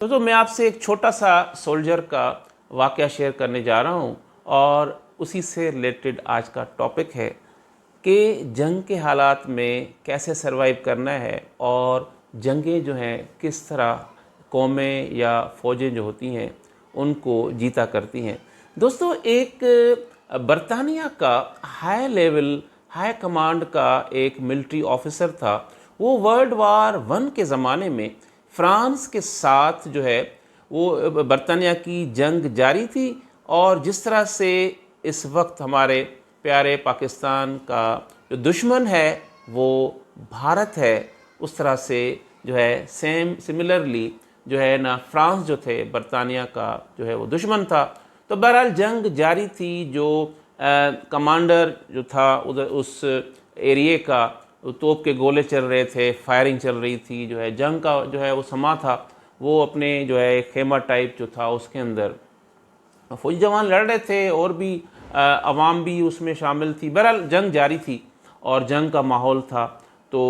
तो मैं आपसे एक छोटा सा सोल्जर का वाक़या शेयर करने जा रहा हूँ और उसी से रिलेटेड आज का टॉपिक है कि जंग के हालात में कैसे सरवाइव करना है और जंगें जो हैं किस तरह कौमें या फ़ौजें जो होती हैं उनको जीता करती हैं। दोस्तों, एक बरतानिया का हाई कमांड का एक मिलिट्री ऑफिसर था। वो वर्ल्ड वार वन के ज़माने में फ्रांस के साथ जो है वो बरतानिया की जंग जारी थी और जिस तरह से इस वक्त हमारे प्यारे पाकिस्तान का जो दुश्मन है वो भारत है, उस तरह से जो है सिमिलरली जो है ना फ्रांस जो थे बरतानिया का जो है वो दुश्मन था। तो बहरहाल जंग जारी थी। जो कमांडर जो था उधर उस एरिए का तोप के गोले चल रहे थे, फायरिंग चल रही थी, जो है जंग का जो है वो समा था। वो अपने जो है एक खेमा टाइप जो था उसके अंदर फौजी जवान लड़ रहे थे और भी अवाम भी उसमें शामिल थी। बहरहाल जंग जारी थी और जंग का माहौल था। तो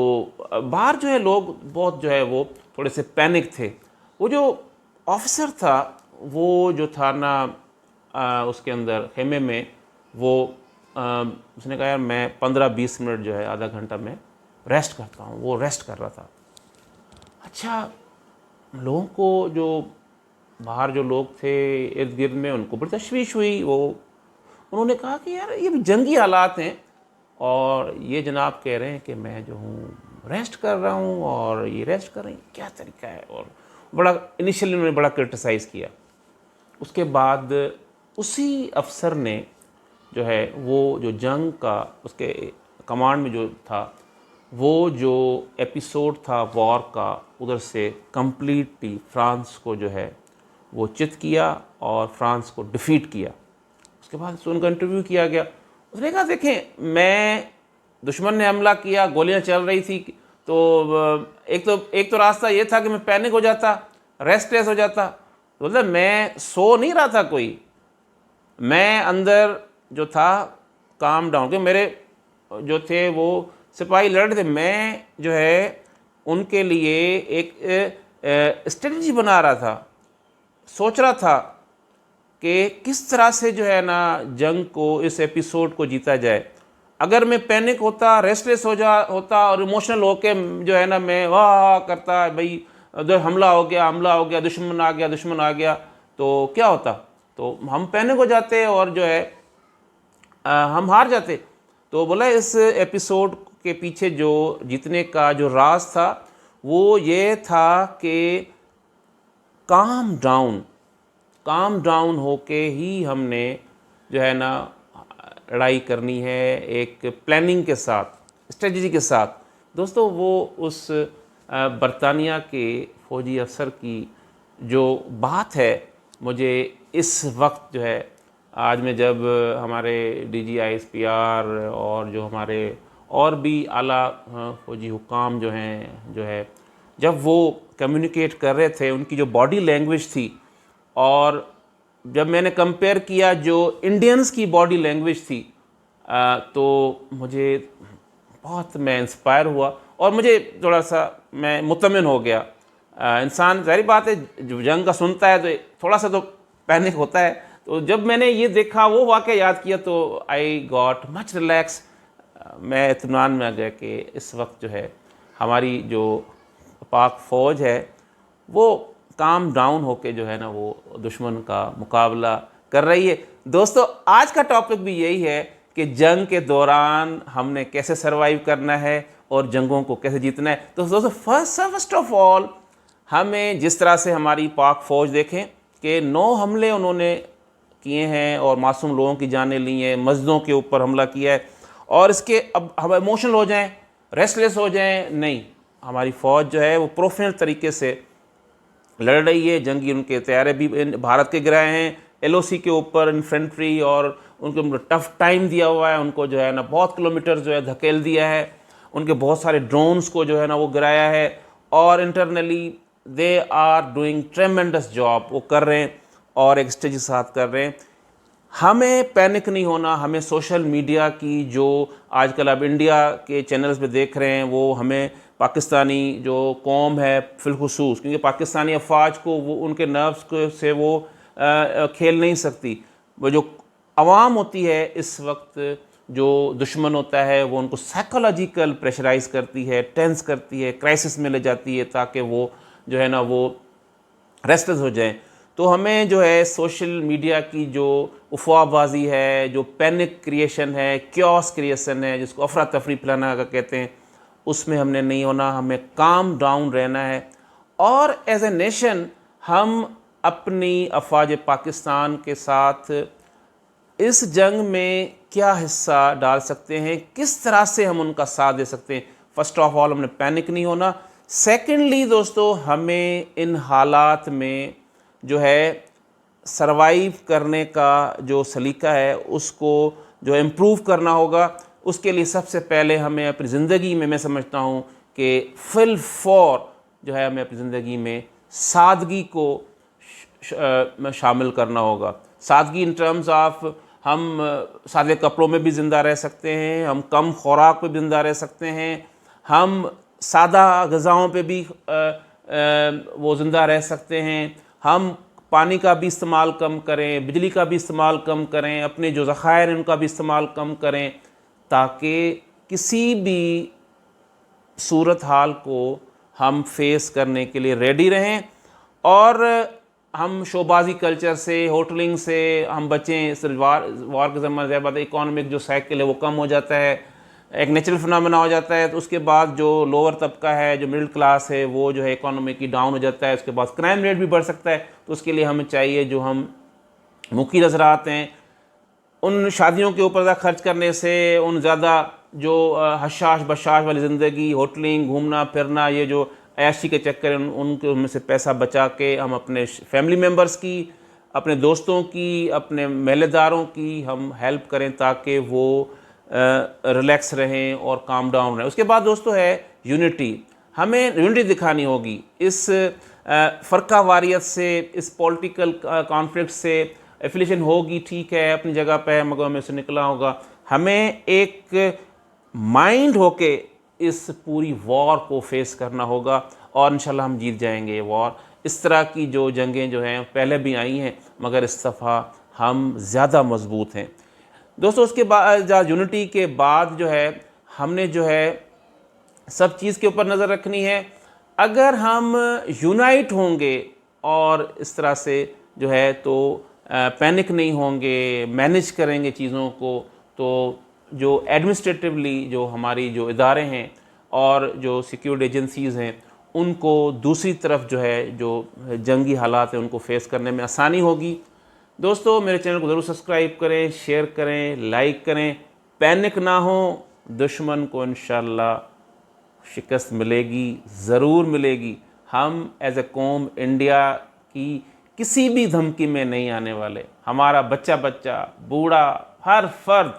बाहर जो है लोग बहुत जो है वो थोड़े से पैनिक थे। वो जो ऑफिसर था वो जो था ना उसके अंदर खेमे में वो उसने कहा यार मैं 15-20 मिनट जो है आधा घंटा में रेस्ट करता हूँ। वो रेस्ट कर रहा था। अच्छा, लोगों को जो बाहर जो लोग थे इर्द गिर्द में उनको बड़ी तशवीश हुई। उन्होंने कहा कि यार ये भी जंगी हालात हैं और ये जनाब कह रहे हैं कि मैं जो हूँ रेस्ट कर रहा हूँ और ये रेस्ट कर रहे हैं, क्या तरीका है। और बड़ा इनिशियली उन्होंने बड़ा क्रिटिसाइज़ किया। उसके बाद उसी अफसर ने जो है वो जो जंग का उसके कमांड में जो था वो जो एपिसोड था वॉर का उधर से कम्प्लीटली फ्रांस को जो है वो चित किया और फ्रांस को डिफ़ीट किया। उसके बाद उनका इंटरव्यू किया गया। उसने कहा देखें, मैं दुश्मन ने हमला किया, गोलियां चल रही थी, तो एक तो रास्ता ये था कि मैं पैनिक हो जाता, रेस्टलेस हो जाता। मतलब मैं सो नहीं रहा था कोई, मैं अंदर जो था काम डाउन के मेरे जो थे वो सिपाही लड़ रहे थे, मैं जो है उनके लिए एक स्ट्रेटजी बना रहा था, सोच रहा था कि किस तरह से जो है ना जंग को इस एपिसोड को जीता जाए। अगर मैं पैनिक होता, रेस्टलेस होता और इमोशनल होके जो है ना मैं वाह करता, भाई हमला हो गया, दुश्मन आ गया, तो क्या होता? तो हम पैनिक हो जाते और जो है हम हार जाते। तो बोला इस एपिसोड के पीछे जो जीतने का जो राज था वो ये था कि काम डाउन होके ही हमने जो है ना लड़ाई करनी है, एक प्लानिंग के साथ, स्ट्रेटजी के साथ। दोस्तों, वो उस बरतानिया के फ़ौजी अफसर की जो बात है मुझे इस वक्त जो है आज में जब हमारे DGISPR और जो हमारे और भी आला फ़ौजी हुकाम जो हैं जब वो कम्युनिकेट कर रहे थे, उनकी जो बॉडी लैंग्वेज थी और जब मैंने कंपेयर किया जो इंडियंस की बॉडी लैंग्वेज थी तो मुझे बहुत मैं इंस्पायर हुआ और मुझे थोड़ा सा मैं मुतमिन हो गया। इंसान ज़ाहिर बात है जो जंग का सुनता है तो थोड़ा सा तो पैनिक होता है। तो जब मैंने ये देखा, वो वाक़या याद किया, तो आई गॉट मच रिलैक्स। मैं इत्मीनान में आ गया कि इस वक्त जो है हमारी जो पाक फ़ौज है वो काम डाउन होके जो है ना वो दुश्मन का मुकाबला कर रही है। दोस्तों, आज का टॉपिक भी यही है कि जंग के दौरान हमने कैसे सरवाइव करना है और जंगों को कैसे जीतना है। तो दोस्तों, फर्स्ट ऑफ ऑल हमें जिस तरह से हमारी पाक फ़ौज देखें कि 9 हमले उन्होंने किए हैं और मासूम लोगों की जानें ली हैं, मस्जिदों के ऊपर हमला किया है और इसके अब हम इमोशनल हो जाएं, रेस्टलेस हो जाएं, नहीं। हमारी फ़ौज जो है वो प्रोफेशनल तरीके से लड़ रही है। जंगी उनके तैयारे भी भारत के गिराए हैं, LOC के ऊपर इन्फेंट्री, और उनको टफ टाइम दिया हुआ है। उनको जो है ना बहुत किलोमीटर जो है धकेल दिया है। उनके बहुत सारे ड्रोन्स को जो है ना वो गिराया है और internally they are doing tremendous job, वो कर रहे हैं और एक स्टेज के साथ कर रहे हैं। हमें पैनिक नहीं होना। हमें सोशल मीडिया की जो आजकल आप इंडिया के चैनल्स पे देख रहे हैं वो हमें पाकिस्तानी जो कौम है फिलखुसूस, क्योंकि पाकिस्तानी अफवाज को वो उनके नर्व्स को से वो खेल नहीं सकती। वो जो अवाम होती है इस वक्त, जो दुश्मन होता है वो उनको साइकोलॉजिकल प्रेशराइज करती है, टेंस करती है, क्राइसिस में ले जाती है, ताकि वो जो है ना वो रेस्टलेस हो जाएं। तो हमें जो है सोशल मीडिया की जो अफवाहबाजी है, जो पैनिक क्रिएशन है, क्योस क्रिएशन है, जिसको अफरा तफरी फैलाना का कहते हैं, उसमें हमने नहीं होना। हमें काम डाउन रहना है और एज ए नेशन हम अपनी अफवाज पाकिस्तान के साथ इस जंग में क्या हिस्सा डाल सकते हैं, किस तरह से हम उनका साथ दे सकते हैं। फर्स्ट ऑफ ऑल हमने पैनिक नहीं होना। सेकेंडली दोस्तों, हमें इन हालात में जो है सरवाइव करने का जो सलीका है उसको जो इम्प्रूव करना होगा। उसके लिए सबसे पहले हमें अपनी ज़िंदगी में, मैं समझता हूँ कि फुल फॉर जो है हमें अपनी ज़िंदगी में सादगी को शामिल करना होगा। सादगी इन टर्म्स ऑफ हम सादे कपड़ों में भी ज़िंदा रह सकते हैं, हम कम खुराक पे भी ज़िंदा रह सकते हैं, हम सादा ग़िज़ाओं पे भी वो ज़िंदा रह सकते हैं, हम पानी का भी इस्तेमाल कम करें, बिजली का भी इस्तेमाल कम करें, अपने जो ज़खायर हैं उनका भी इस्तेमाल कम करें, ताकि किसी भी सूरत हाल को हम फेस करने के लिए रेडी रहें। और हम शोबाजी कल्चर से, होटलिंग से हम बचें। सिर्फ वार के ज़माने ज़्यादा बात है, इकोनॉमिक जो साइकिल है वो कम हो जाता है, एक नेचुरल फिनोमेना हो जाता है। तो उसके बाद जो लोअर तबका है, जो मिडिल क्लास है, वो जो है इकोनॉमी की डाउन हो जाता है। उसके बाद क्राइम रेट भी बढ़ सकता है। तो उसके लिए हमें चाहिए, जो हम मुख्य नज़रात हैं, उन शादियों के ऊपर ज़्यादा खर्च करने से, उन ज़्यादा जो हशाश बशाश वाली ज़िंदगी, होटलिंग, घूमना फिरना, ये जो ऐशी के चक्कर, उनके उनमें से पैसा बचा के हम अपने फैमिली मेम्बर्स की, अपने दोस्तों की, अपने महल्लेदारों की हम हेल्प करें, ताकि वो रिलैक्स रहें और काम डाउन रहें। उसके बाद दोस्तों है यूनिटी। हमें यूनिटी दिखानी होगी। इस फ़र्का वारियत से, इस पॉलिटिकल कॉन्फ्लिक्ट से एफिलिएशन होगी, ठीक है, अपनी जगह पे है, मगर हमें से निकला होगा। हमें एक माइंड होके इस पूरी वॉर को फेस करना होगा और इंशाल्लाह हम जीत जाएंगे ये वॉर। इस तरह की जो जंगें जो हैं पहले भी आई हैं, मगर इस दफ़ा हम ज़्यादा मजबूत हैं दोस्तों। उसके बाद यूनिटी के बाद जो है हमने जो है सब चीज़ के ऊपर नज़र रखनी है। अगर हम यूनाइट होंगे और इस तरह से जो है तो पैनिक नहीं होंगे, मैनेज करेंगे चीज़ों को, तो जो एडमिनिस्ट्रेटिवली जो हमारी जो इदारे हैं और जो सिक्योरिटी एजेंसीज़ हैं, उनको दूसरी तरफ जो है जो जंगी हालात हैं उनको फेस करने में आसानी होगी। दोस्तों, मेरे चैनल को ज़रूर सब्सक्राइब करें, शेयर करें, लाइक करें। पैनिक ना हो, दुश्मन को इंशाल्लाह शिकस्त मिलेगी, ज़रूर मिलेगी। हम एज ए कौम इंडिया की किसी भी धमकी में नहीं आने वाले। हमारा बच्चा बच्चा, बूढ़ा, हर फर्द,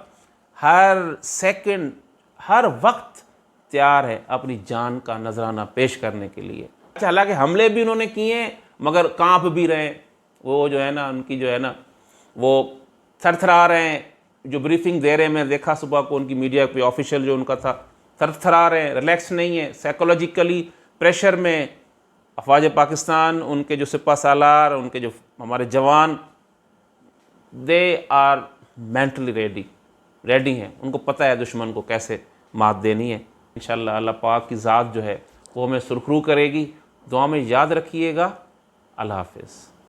हर सेकंड, हर वक्त तैयार है अपनी जान का नजराना पेश करने के लिए। हालांकि हमले भी उन्होंने किए हैं, मगर कांप भी रहे हैं। वो जो है ना, उनकी जो है ना, वो थरथरा रहे हैं। जो ब्रीफिंग दे रहे हैं, मैं देखा सुबह को उनकी मीडिया पे, ऑफिशियल जो उनका था, थरथरा रहे हैं, रिलैक्स नहीं है, साइकोलॉजिकली प्रेशर में। अफवाज पाकिस्तान, उनके जो सिपा सालार, उनके जो हमारे जवान, दे आर मेंटली रेडी हैं। उनको पता है दुश्मन को कैसे मात देनी है। इंशाल्लाह अल्लाह पाक की ज़ात जो है वो हमें सुरखरू करेगी। दुआ में याद रखिएगा। अल्लाह हाफ़िज़।